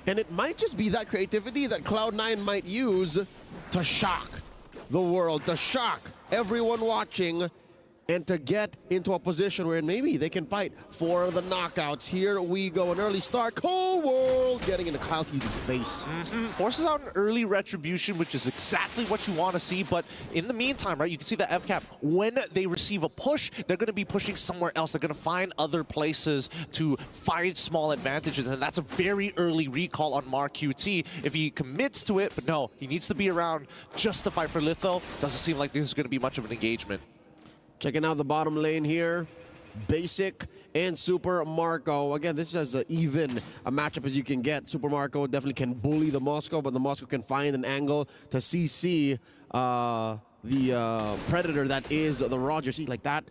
And it might just be that creativity that Cloud9 might use to shock the world, to shock everyone watching, and to get into a position where maybe they can fight for the knockouts. Here we go, an early start. Cold World getting into Kyle T's face. Forces out an early retribution, which is exactly what you want to see. But in the meantime, right, you can see the FCAP, when they receive a push, they're going to be pushing somewhere else. They're going to find other places to find small advantages. And that's a very early recall on MarQT if he commits to it. But no, he needs to be around just to fight for Litho. Doesn't seem like this is going to be much of an engagement. Checking out the bottom lane here, Basic and Super Marco. Again, this is as even a matchup as you can get. Super Marco definitely can bully the Moscow, but the Moscow can find an angle to CC the Predator that is the Roger. See, like that.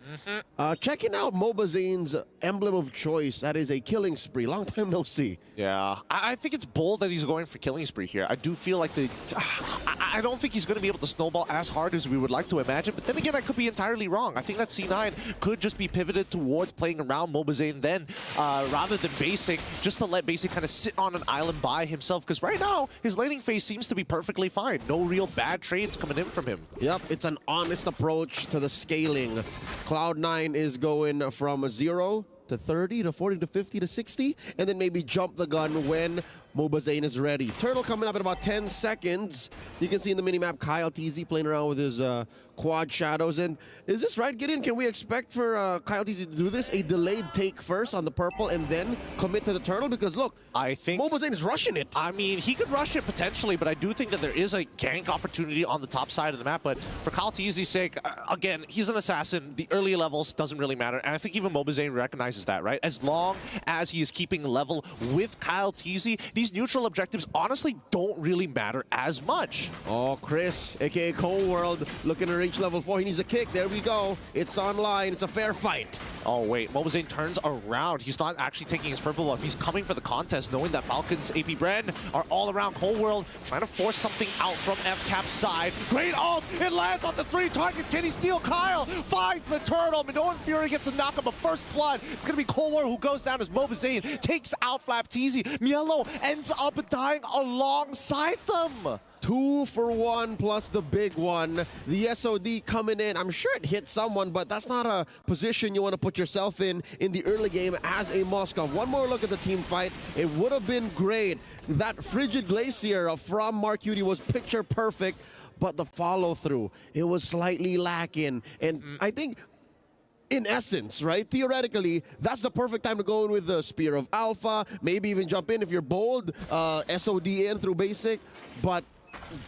Checking out Mlbb's emblem of choice. That is a killing spree. Long time no see. Yeah, I think it's bold that he's going for killing spree here. I do feel like I don't think he's going to be able to snowball as hard as we would like to imagine. But then again, I could be entirely wrong. I think that C9 could just be pivoted towards playing around Mlbb then, rather than Basic, just to let Basic kind of sit on an island by himself. Because right now, his laning phase seems to be perfectly fine. No real bad trades coming in from him. Yep, it's an honest approach to the scaling. Cloud9 is going from 0 to 30 to 40 to 50 to 60, and then maybe jump the gun when Mlbb is ready. Turtle coming up in about 10 seconds. You can see in the minimap Kyle TZ playing around with his quad shadows. And is this right, Gideon? Can we expect for Kyle TZ to do this? A delayed take first on the purple and then commit to the turtle? Because look, I think Mlbb is rushing it. I mean, he could rush it potentially, but I do think that there is a gank opportunity on the top side of the map. But for Kyle TZ's sake, again, he's an assassin. The early levels doesn't really matter. And I think even Mlbb recognizes that, right? As long as he is keeping level with Kyle TZ, these neutral objectives honestly don't really matter as much. Oh, Chris, aka Cold World, looking to reach level 4. He needs a kick. There we go. It's online. It's a fair fight. Oh, wait. Mlbb turns around. He's not actually taking his purple buff. He's coming for the contest, knowing that Falcon's AP Bren are all around Cold World, trying to force something out from FCAP's side. Great ult! It lands on the 3 targets. Can he steal Kyle? Finds the turtle. Minoan Fury gets the knockup of first blood. It's going to be Cold World who goes down as Mlbb takes out Flap TZ. Mielo ends up dying alongside them. 2 for 1 plus the big one. The SOD coming in. I'm sure it hit someone, but that's not a position you want to put yourself in the early game as a Moscow. One more look at the team fight. It would have been great. That Frigid Glacier from MarQT was picture perfect, but the follow-through, it was slightly lacking. And I think, in essence, right, theoretically, that's the perfect time to go in with the Spear of Alpha, maybe even jump in if you're bold, SOD in through basic, but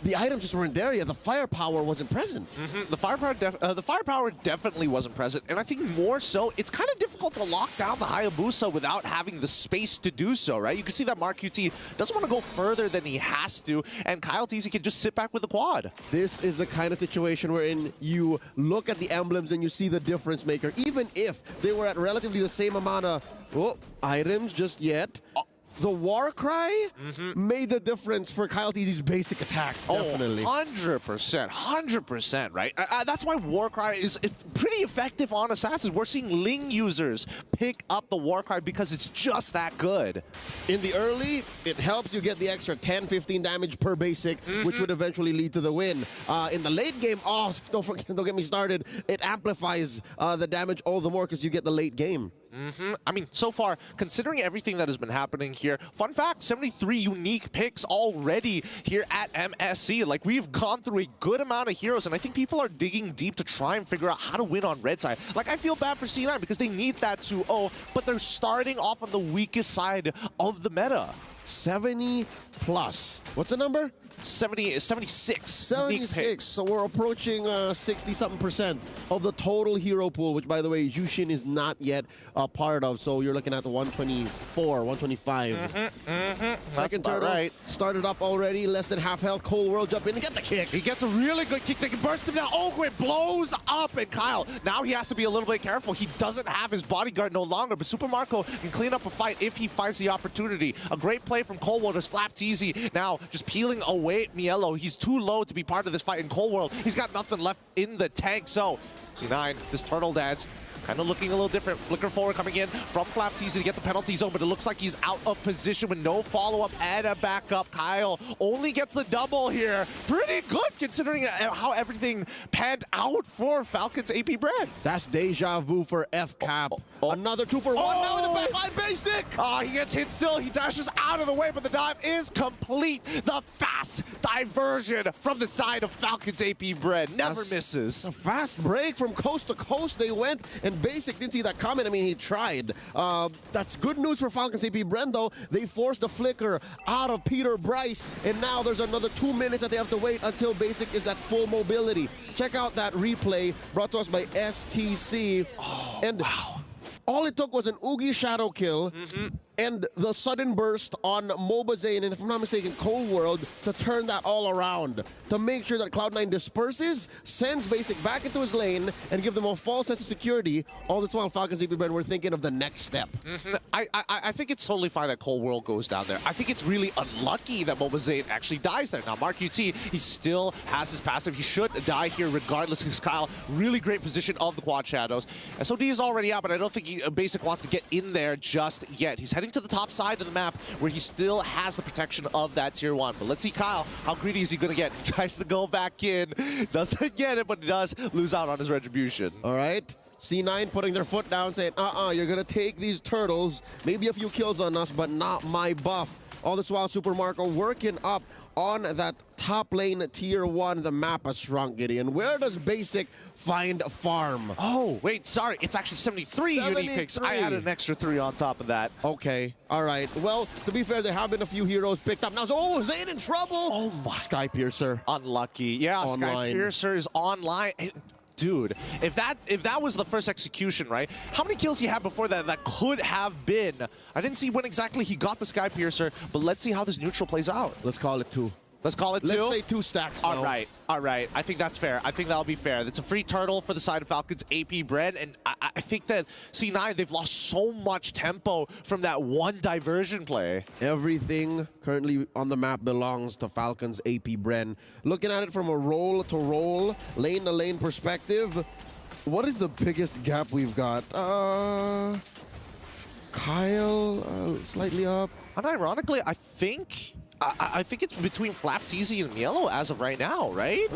the items just weren't there yet. The firepower wasn't present. The firepower definitely wasn't present, and I think more so, it's kind of difficult to lock down the Hayabusa without having the space to do so, right? You can see that MarQT doesn't want to go further than he has to, and Kyle TZ can just sit back with the quad. This is the kind of situation wherein you look at the emblems and you see the difference maker, even if they were at relatively the same amount of items just yet. The war cry made the difference for Kyle TZ's basic attacks, definitely. 100%, 100%, right? That's why war cry is pretty effective on assassins. We're seeing Ling users pick up the war cry because it's just that good. In the early, it helps you get the extra 10, 15 damage per basic, which would eventually lead to the win. In the late game, don't get me started. It amplifies the damage all the more because you get the late game. I mean, so far, considering everything that has been happening here, fun fact, 73 unique picks already here at MSC. Like, we've gone through a good amount of heroes, and I think people are digging deep to try and figure out how to win on red side. Like, I feel bad for C9 because they need that 2-0, but they're starting off on the weakest side of the meta. 70 plus. What's the number? 76. 76. So we're approaching 60-something% of the total hero pool, which, by the way, Jushin is not yet a part of. So you're looking at the 124, 125. Second turtle right. Started up already. Less than half health. Cold World jump in and get the kick. He gets a really good kick. They can burst him down. Oh, it blows up. And Kyle, now he has to be a little bit careful. He doesn't have his bodyguard no longer. But Super Marco can clean up a fight if he finds the opportunity. A great play from Cold World as Flap TZ now just peeling away Mielo. He's too low to be part of this fight in Cold World. He's got nothing left in the tank. So C9, this turtle dance kind of looking a little different. Flicker forward coming in from Flapteasy to get the penalty zone, but it looks like he's out of position with no follow-up and a backup. Kyle only gets the double here. Pretty good considering how everything panned out for Falcon's AP Bren. That's deja vu for FCAP. Another 2 for 1 now with the backline basic. He gets hit still. He dashes out of the way, but the dive is complete. The fast diversion from the side of Falcon's AP Bren never misses. A fast break from coast to coast they went, and Basic didn't see that coming. I mean, he tried. That's good news for Falcon's AP Bren, though. They forced the flicker out of Peter Bryce, and now there's another 2 minutes that they have to wait until Basic is at full mobility. Check out that replay brought to us by STC. Wow. All it took was an Oogie shadow kill and the sudden burst on Mlbb, and if I'm not mistaken, Cold World, to turn that all around, to make sure that Cloud9 disperses, sends Basic back into his lane, and give them a false sense of security. All this while, Falcon's AP Bren were thinking of the next step. I think it's totally fine that Cold World goes down there. I think it's really unlucky that Mlbb actually dies there. Now, Mark UT, he still has his passive. He should die here regardless, because Kyle, really great position of the Quad Shadows. SOD is already out, but I don't think Basic wants to get in there just yet. He's heading to the top side of the map where he still has the protection of that tier 1. But let's see Kyle, how greedy is he going to get? Tries to go back in, doesn't get it, but does lose out on his retribution. All right. C9 putting their foot down, saying, you're going to take these turtles, maybe a few kills on us, but not my buff. All this while, Super Marco working up on that top lane tier 1. The map has shrunk, Gideon. Where does Basic find a farm? Oh, wait, sorry. It's actually 73 unique picks. I added an extra 3 on top of that. Okay, all right. Well, to be fair, there have been a few heroes picked up. Now, Zayn in trouble. Oh, my. Sky Piercer. Unlucky. Yeah, online. Sky Piercer is online. Dude, if that was the first execution, right? How many kills he had before that could have been? I didn't see when exactly he got the Sky Piercer, but let's see how this neutral plays out. Let's call it 2. Let's call it 2? Let's say 2 stacks now. All right. I think that's fair. I think that'll be fair. That's a free turtle for the side of Falcon's AP Bren, and I think that C9, they've lost so much tempo from that one diversion play. Everything currently on the map belongs to Falcon's AP Bren. Looking at it from a roll-to-roll, lane-to-lane perspective, what is the biggest gap we've got? Kyle, slightly up. Unironically, I think it's between Flapteasy and Mlbb as of right now, right?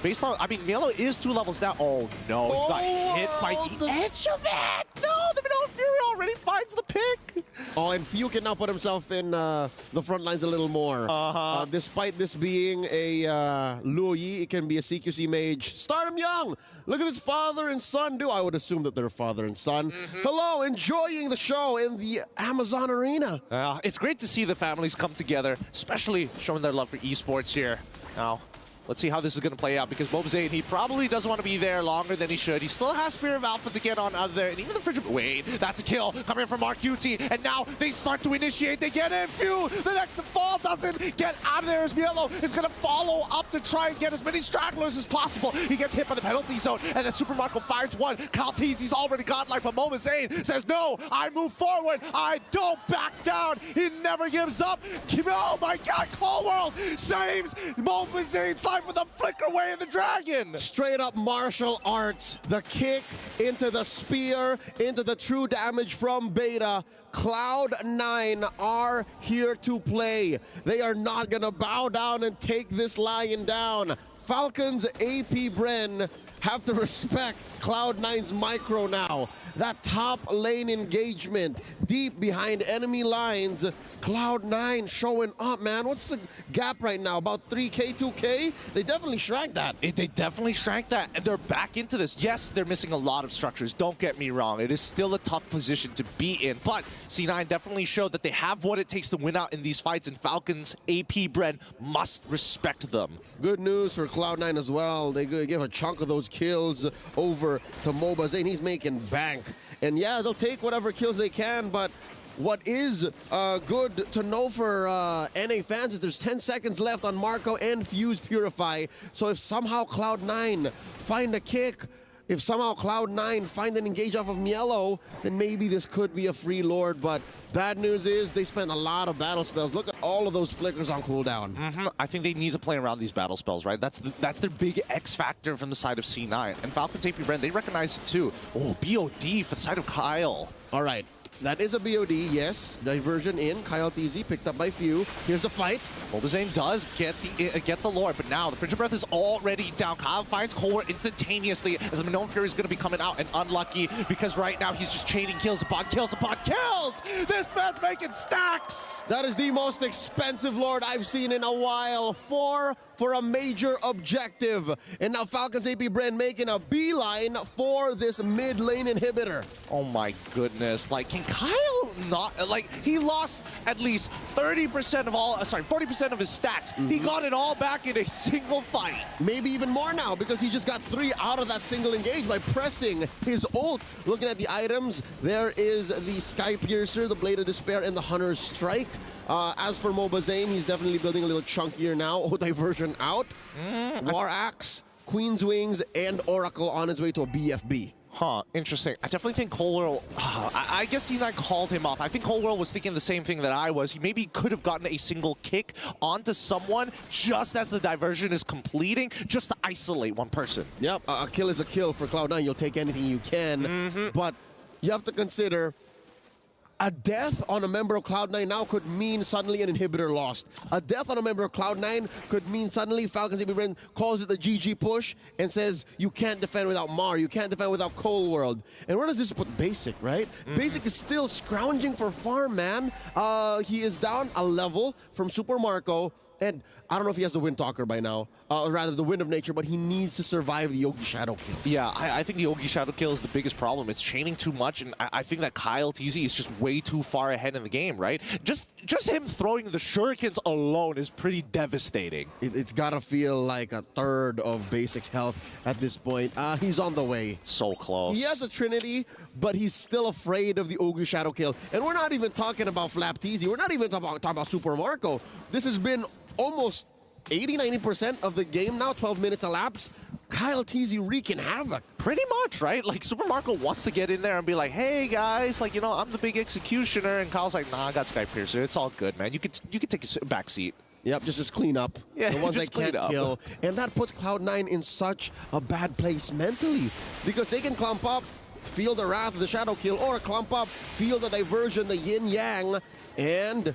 Based on, I mean, Mlbb is 2 levels down. Oh no, he got hit by the edge of it. No, the Vanilla Fury already finds the pick. Oh, and Few can now put himself in the front lines a little more. Despite this being a Luoyi, it can be a CQC mage. Start him young. Look at this father and son do. I would assume that they're father and son. Hello, enjoying the show in the Amazon Arena. It's great to see the families come together, especially showing their love for esports here. Now, let's see how this is going to play out, because Mlbb, he probably doesn't want to be there longer than he should. He still has Spear of Alpha to get on out of there, and even the Fridge... Wait, that's a kill coming in from Mark UT, and now they start to initiate. They get in. Phew, the next fall doesn't get out of there as Mlbb is going to follow up to try and get as many stragglers as possible. He gets hit by the penalty zone, and then Super Marco fires one. Kalteezy's already godlike, but Mlbb says, no, I move forward. I don't back down. He never gives up. Oh my God, Cold World saves Mlbb life with a flicker away in the dragon. Straight up martial arts. The kick into the spear, into the true damage from Beta. Cloud9 are here to play. They are not gonna bow down and take this lion down. Falcon's AP Bren have to respect Cloud9's micro now. That top lane engagement deep behind enemy lines. Cloud9 showing up, man. What's the gap right now? About 3K, 2K? They definitely shrank that. They definitely shrank that, and they're back into this. Yes, they're missing a lot of structures. Don't get me wrong. It is still a tough position to be in, but C9 definitely showed that they have what it takes to win out in these fights, and Falcon's AP Bren must respect them. Good news for Cloud9 as well. They give a chunk of those kills over to Mlbb, and he's making bank. And yeah, they'll take whatever kills they can, but what is good to know for NA fans is there's 10 seconds left on Marco and Fuse Purify. So if somehow Cloud9 find a kick, if somehow Cloud9 find an engage off of Mielo, then maybe this could be a free Lord. But bad news is they spent a lot of battle spells. Look at all of those flickers on cooldown. I think they need to play around these battle spells, right? That's their big X factor from the side of C9. And Falcon's AP Bren, they recognize it too. Oh, BOD for the side of Kyle. All right. That is a BOD, yes. Diversion in. Kyle TZ picked up by few. Here's the fight. Mlbb does get the Lord, but now the Frigid Breath is already down. Kyle finds Cold War instantaneously as the Minoan Fury is going to be coming out, and unlucky because right now he's just chaining kills upon kills upon kills. This man's making stacks. That is the most expensive Lord I've seen in a while. 4 for a major objective. And now Falcon's AP Bren making a beeline for this mid lane inhibitor. Oh my goodness. Like, can Kyle not, like, he lost at least 30% of all, 40% of his stats. He got it all back in a single fight. Maybe even more now because he just got 3 out of that single engage by pressing his ult. Looking at the items, there is the Sky Piercer, the Blade of Despair, and the Hunter's Strike. As for Mlbb, he's definitely building a little chunkier now. Oh, Diversion out. War Axe, Queen's Wings, and Oracle on his way to a BFB. Huh, interesting. I definitely think Coldwell, I guess C9 called him off. I think Coldwell was thinking the same thing that I was. He maybe could have gotten a single kick onto someone just as the diversion is completing, just to isolate one person. Yep, a kill is a kill for Cloud9. You'll take anything you can, but you have to consider a death on a member of Cloud9 now could mean suddenly an inhibitor lost. A death on a member of Cloud9 could mean suddenly Falcon's AP Bren calls it the GG push and says, you can't defend without Mar, you can't defend without Cold World. And where does this put Basic, right? Basic is still scrounging for farm, man. He is down a level from Super Marco. And I don't know if he has the Wind Talker by now, or rather the Wind of Nature, but he needs to survive the Yogi Shadow kill. Yeah, I think the Yogi Shadow kill is the biggest problem. It's chaining too much, and I think that Kyle TZ is just way too far ahead in the game, right? Just him throwing the shurikens alone is pretty devastating. It's gotta feel like a third of Basic's health at this point. He's on the way. So close. He has a Trinity, but he's still afraid of the Yogi Shadow kill. And we're not even talking about Flap TZ. We're not even talking about Super Marco. This has been almost 80-90% of the game now, 12 minutes elapsed. Kyle TZ wreaking havoc. Pretty much, right? Like, Super Marco wants to get in there and be like, hey, guys, like, you know, I'm the big executioner. And Kyle's like, nah, I got Sky Piercer. It's all good, man. You could take a back seat. Yep, just clean up. Yeah, the ones just that can't kill. And that puts Cloud9 in such a bad place mentally. Because they can clump up, feel the wrath of the Shadow kill, or clump up, feel the diversion, the yin-yang, and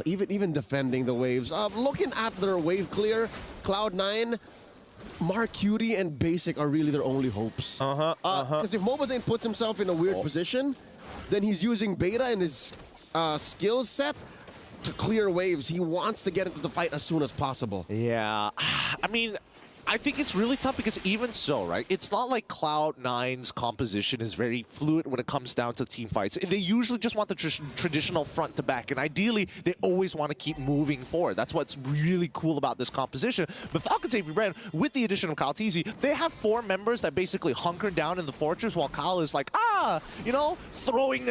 even defending the waves. Looking at their wave clear, Cloud9, Mark Cutie, and Basic are really their only hopes. Because if Mlbb puts himself in a weird position, then he's using beta and his skill set to clear waves. He wants to get into the fight as soon as possible. Yeah, I mean, I think it's really tough because even so, right, it's not like Cloud9's composition is very fluid when it comes down to team fights. They usually just want the traditional front to back, and ideally, they always want to keep moving forward. That's what's really cool about this composition. But Falcon's AP Bren, with the addition of Kyle TZ, they have 4 members that basically hunker down in the fortress while Kyle is like, you know, throwing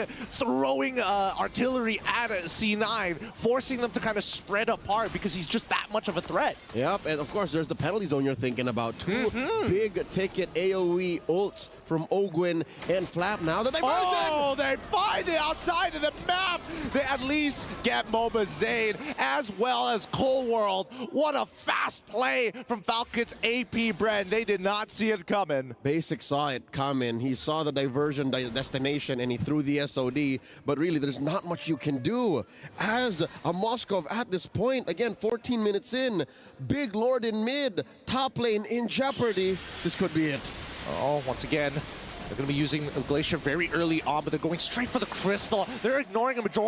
artillery at C9, forcing them to kind of spread apart because he's just that much of a threat. Yep, and of course, there's the penalty zone you're thinking about. 2 big ticket AoE ults from Ogwin and Flap now that they they find it outside of the map. They at least get Mlbb as well as Cold World. What a fast play from Falcon's AP Bren. They did not see it coming. Basic saw it coming. He saw the diversion destination and he threw the SOD, but really there's not much you can do. As a Moskov at this point, again, 14 minutes in, big Lord in mid, top lane in jeopardy. This could be it. Oh, once again, they're going to be using Glacier very early on, but they're going straight for the Crystal. They're ignoring a majority